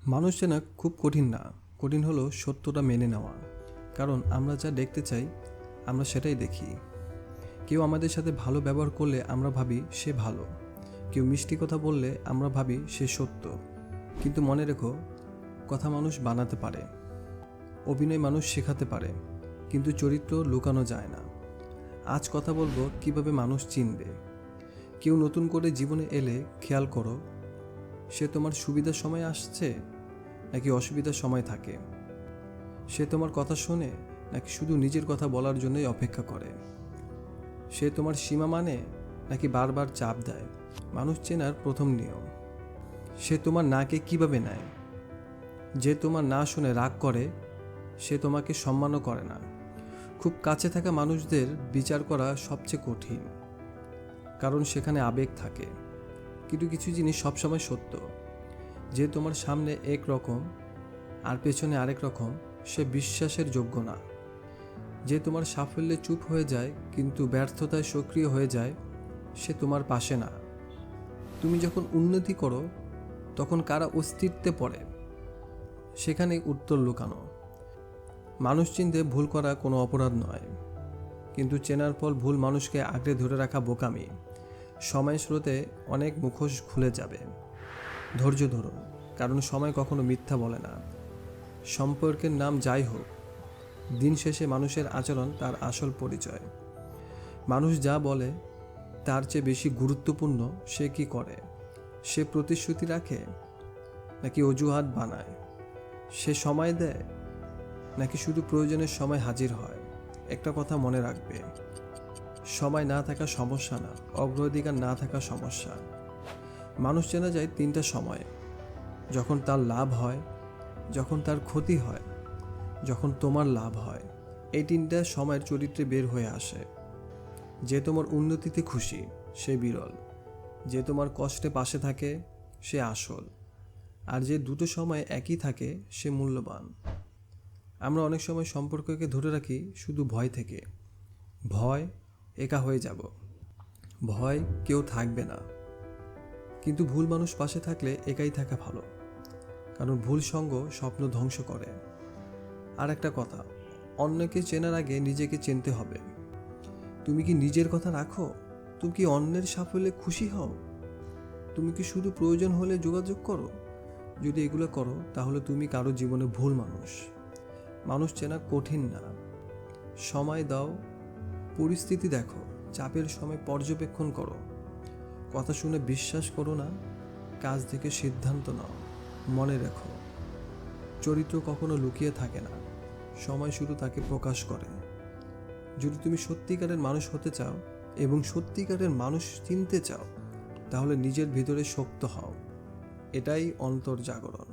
মানুষ চেনা খুব কঠিন না, কঠিন হলো সত্যটা মেনে নেওয়া। কারণ আমরা যা দেখতে চাই আমরা সেটাই দেখি। কেউ আমাদের সাথে ভালো ব্যবহার করলে আমরা ভাবি সে ভালো, কেউ মিষ্টি কথা বললে আমরা ভাবি সে সত্য। কিন্তু মনে রেখো, কথা মানুষ বানাতে পারে, অভিনয় মানুষ শেখাতে পারে, কিন্তু চরিত্র লুকানো যায় না। আজ কথা বলবো কিভাবে মানুষ চিনবে। কেউ নতুন করে জীবনে এলে খেয়াল করো, সে তোমার সুবিধার সময় আসছে নাকি অসুবিধার সময় থাকে। সে তোমার কথা শোনে নাকি শুধু নিজের কথা বলার জন্যই অপেক্ষা করে। সে তোমার সীমা মানে নাকি বারবার চাপ দেয়। মানুষ চেনার প্রথম নিয়ম, সে তোমার নাকে কিভাবে নেয়। যে তোমার না শুনে রাগ করে সে তোমাকে সম্মানও করে না। খুব কাছে থাকা মানুষদের বিচার করা সবচেয়ে কঠিন, কারণ সেখানে আবেগ থাকে। কিন্তু কিছু জিনিস সবসময় সত্য, যে তোমার সামনে এক রকম আর পেছনে আরেক রকম সে বিশ্বাসের যোগ্য না। যে তোমার সাফল্যে চুপ হয়ে যায় কিন্তু ব্যর্থতায় সক্রিয় হয়ে যায় সে তোমার পাশে না। তুমি যখন উন্নতি করো তখন কারা অস্তিত্বে পড়ে, সেখানে উত্তর লুকানো। মানুষ চিনতে ভুল করা কোনো অপরাধ নয়, কিন্তু চেনার ফল ভুল মানুষকে আঁকড়ে ধরে রাখা বোকামি। সময় স্রোতে অনেক মুখোশ খুলে যাবে। ধৈর্য ধরুন, কারণ সময় কখনো মিথ্যা বলে না। সম্পর্কের নাম যাই হোক, দিন শেষে মানুষের আচরণ তার আসল পরিচয়। মানুষ যা বলে তার চেয়ে বেশি গুরুত্বপূর্ণ সে কি করে। সে প্রতিশ্রুতি রাখে নাকি অজুহাত বানায়। সে সময় দেয় নাকি শুধু প্রয়োজনের সময় হাজির হয়। একটা কথা মনে রাখবে, সময় না থাকা সমস্যা না, অগ্রাধিকার না থাকা সমস্যা। মানুষ চেনা যায় তিনটা সময়ে, যখন তার লাভ হয়, যখন তার ক্ষতি হয়, যখন তোমার লাভ হয়। এই তিনটা সময়ের চরিত্রে বের হয়ে আসে। যে তোমার উন্নতিতে খুশি সে বিরল, যে তোমার কষ্টে পাশে থাকে সে আসল, আর যে দুটো সময় একই থাকে সে মূল্যবান। আমরা অনেক সময় সম্পর্ককে ধরে রাখি শুধু ভয় থেকে। ভয় একা হয়ে যাব, ভয় কেউ থাকবে না। কিন্তু ভুল মানুষ পাশে থাকলে একাই থাকা ভালো, কারণ ভুল সঙ্গ স্বপ্ন ধ্বংস করে। আর একটা কথা, অন্যকে চেনার আগে নিজেকে চিনতে হবে। তুমি কি নিজের কথা রাখো? তুমি কি অন্যের সাফল্যে খুশি হও? তুমি কি শুধু প্রয়োজন হলে যোগাযোগ করো? যদি এগুলো করো তাহলে তুমি কারো জীবনে ভুল মানুষ। মানুষ চেনা কঠিন না। সময় দাও, পরিস্থিতি দেখো, চাপের সময় পর্যবেক্ষণ করো। কথা শুনে বিশ্বাস করো না, কাজ থেকে সিদ্ধান্ত নাও। মনে রেখো, চরিত্র কখনো লুকিয়ে থাকে না, সময় শুধু তাকে প্রকাশ করে। যদি তুমি সত্যিকারের মানুষ হতে চাও এবং সত্যিকারের মানুষ চিনতে চাও, তাহলে নিজের ভিতরে শক্ত হও। এটাই অন্তর্জাগরণ।